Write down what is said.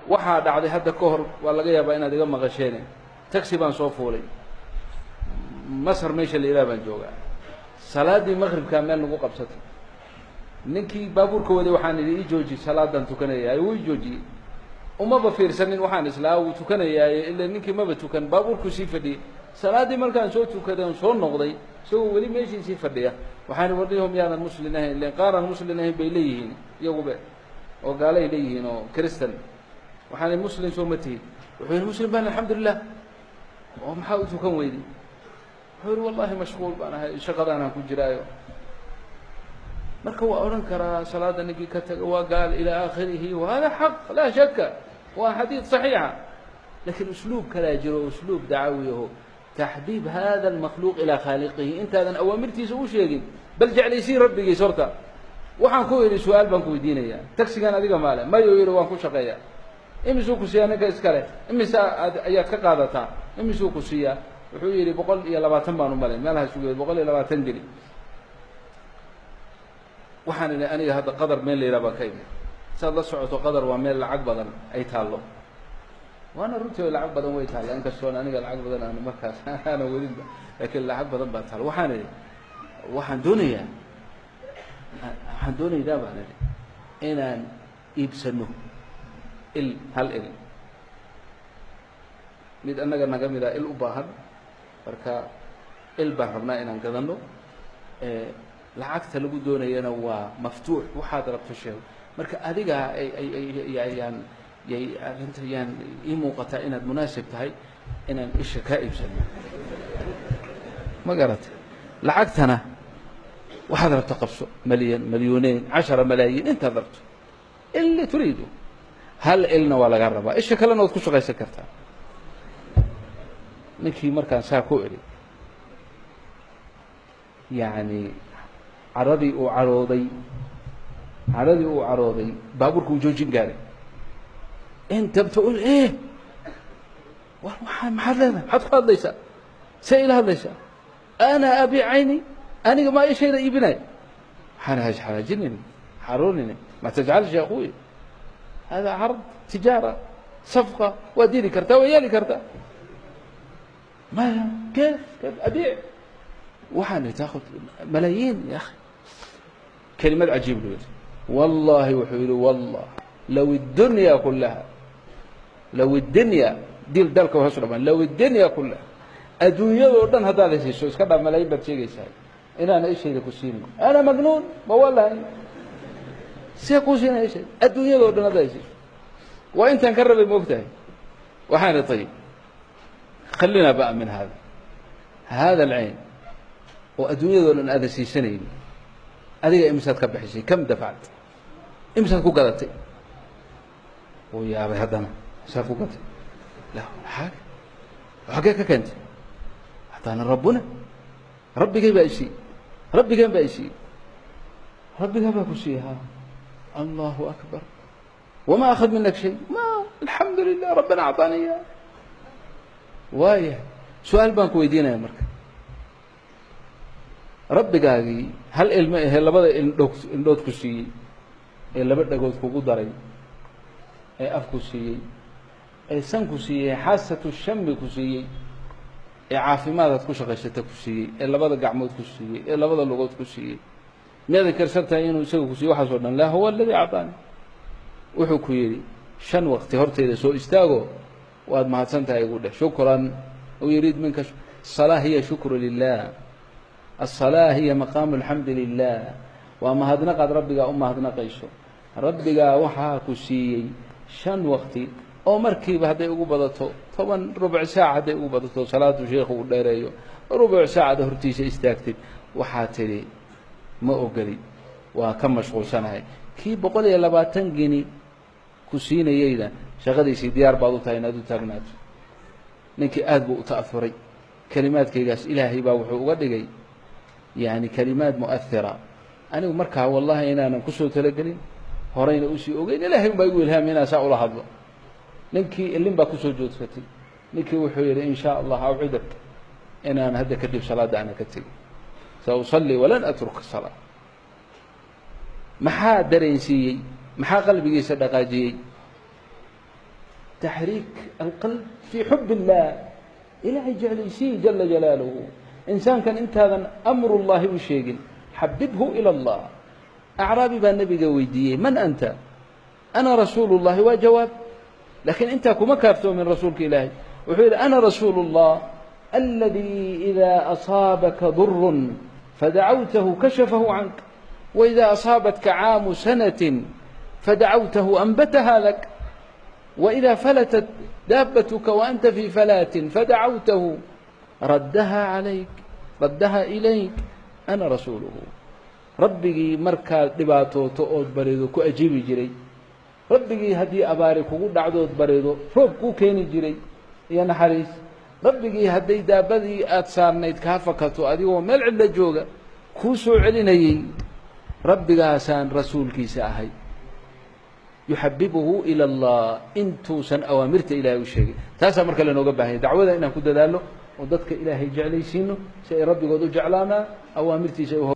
waxaa dhacday hadda ka hor waa laga yaabaa inaad iga maqasheen taxi baan soo fuulay masar meesha la ilaa baan joogaa salaadii maqribka meel nagu qabsatay ninkii baabuurka waday waxaan idhi ii jooji salaadan tukanayay wuu joojiyey umaba fiirsanin waxaan islaa uu tukanayay ilaa ninkii maba tukan baabuurku sii fadhiyay salaadii markaan soo tukaday soo noqday isagoo weli meeshii sii fadhiya waxaan warnihom yaadan muslim ahayn leen qaaran muslim ahayn bay leeyihiin iyaguba oo gaalay leeyihiin oo kristan waxaan muslim soo ma tihid wuxuu yidhi muslim baan alxamdulilah oo maxaa u tukan weyday wuxuu yidhi wallahi mashquul baan ahay shaqadaanaan ku jiraayo marka waa odhan karaa salaada ninkii ka taga waa gaal ilaa aakhirihi wahada xaq laa shaka waa xadiid saxiixa lakin usluub kalaa jiro usluub dacawiyaho taxbiib hada almakhluuq ilaa khaaliqihi intaadan awaamirtiisa u sheegin bal jeclaysii rabbigiis horta waxaan ku idhi su-aal baan ku weydiinayaa taxigan adiga maale mayo yidhi waan ku shaqeeyaa imisuu ku siiyaa ninka iskale imisa ayaad ka qaadataa imisuu ku siiyaa wuxuu yidhi 120 baan u malay meelaha sugeed 120 geli waxaan idhi aniga hadda qadar meel la yidhaha baan ka imid saad la socoto qadar waa meel lacag badan ay taallo waana runtii lacag badan way taalla inkastoon aniga lacag badan aan markaas aana wadinba laakiin lacag badan baa taalla waxaan idhi waxaan doonayaa baan idhi inaan iibsano hal il mid annaga naga mida il u baahan marka il baan rabnaa inaan gadano lacagta lagu doonayana waa maftuux waxaad rabto sheego marka adiga yay arrinta yaan ii muuqataa inaad munaasib tahay inaan isha kaa iibsano ma garatay lacagtana waxaad rabto qabso malyan malyuuneyn 10 malaayiin intaad rabto اللي تريده هل إلنا ولا جربها إيش كلنا وتكون شغال سكرتها نكفي مركز ساكو إلي يعني عرضي وعروضي بابوركم جوجين قاري انت بتقول ايه ما حد لنا حد خالد ليس سائل هذا ليس انا ابيع عيني انا ما اي شيء يبني حاجه جنني حروني ما تجعلش يا اخوي هذا عرض تجاره صفقه واديني كرتا ويالي كرتا ما كيف ابيع وحنا تاخذ ملايين يا اخي كلمات عجيبه والله وحيله والله لو الدنيا كلها لو الدنيا ديل دالك وهسرمان لو الدنيا كلها الدنيا ودن هذا الشيء اسكا ملايين بتشيغيساي انا ايش اللي كسيني انا مجنون ما والله سيكوسين ايش الدنيا ودن هذا الشيء وانت نقرب المفتاح وحنا طيب خلينا بقى من هذا العين والدنيا ودن هذا الشيء سنين هذه امسات كبحشي كم دفعت امسات كو قدتي ويا ابي هذا سافو قدتي لا حاجه كنت اعطانا ربنا ربي جايب اي شيء ربي جايب اي شيء ربي جايب شيء ها الله اكبر وما اخذ منك شيء ما الحمد لله ربنا اعطاني اياه وايه سؤال بانكو يدينا يا مركب rabbigaagii hal ilmo ah labada indhood ku siiyey ee laba dhagood kugu daray ee af ku siiyey ee san ku siiyey xaasatu shammi ku siiyey ee caafimaad ku shaqaysata ku siiyey ee labada gacmood ku siiyey ee labada lugood ku siiyey meeda karsantahay inuu isagu ku siiyo waxa soo dhan la huwa alladhi aataani wuxuu ku yiri shan waqti horteeda soo istaago waad mahadsantahay ugu dheh shukran oo yiriid minka salaahiya shukru lillah الصلاة هي مقام الحمد لله وما هدنا قد ربك هدنا قيسو ربك وحا كسيي شن وقتي او مركب هدي ugu badato 10 ربع ساعة هدي ugu badato salaatu sheekhu u dheereeyo ربع ساعة hortiisa istaagtid waxa tiri ma ogoli waa ka mashquulsanahay kii 120 gini ku siinayayna shaqadiisii diyaar baad u tahay inaad u taagnaato ninkii aad buu u taafuray kalimaadkaygaas ilaahay baa wuxuu uga dhigay يعني كلمات مؤثرة أنا ومركها والله أنا كسر تلقني هرينا أوسي أوجين إلهي ما يقول هم هنا ساعة ولا حظ نكي اللي بكسر جود فتي نكي وحير إن شاء الله أوعدك أنا هدا كدب صلاة أنا كتير سأصلي ولن أترك الصلاة محا درينسي محا قلبي صدقاجي تحريك القلب في حب الله إلهي جعليسي جل جلاله إنسان كان أنت هذا أمر الله وشيء حببه إلى الله أعرابي بان النبي قويديه من أنت أنا رسول الله وجواب لكن أنت كما كافتو من رسولك إلهي وحيد أنا رسول الله الذي إذا أصابك ضر فدعوته كشفه عنك وإذا أصابتك عام سنة فدعوته أنبتها لك وإذا فلتت دابتك وأنت في فلات فدعوته ردها عليك ردها إليك أنا رسوله ربي مركا دباتو تؤد بريدو كو أجيبي جري ربي هدي أبارك وقود عدود بريدو روب كو كيني جري يا نحريس ربي هدي دابدي أتسارنيد كافكتو أدي وملع اللجوغة كوسو عليني ربي هاسان رسول كيساهي يحببه إلى الله انتو سن أوامرت إلهي وشيء تاسا مركا لنوقبها دعوة إنها كده دالو وددك إلهي جعلي سينو سي ربي قدو جعلانا أوامرتي سيوه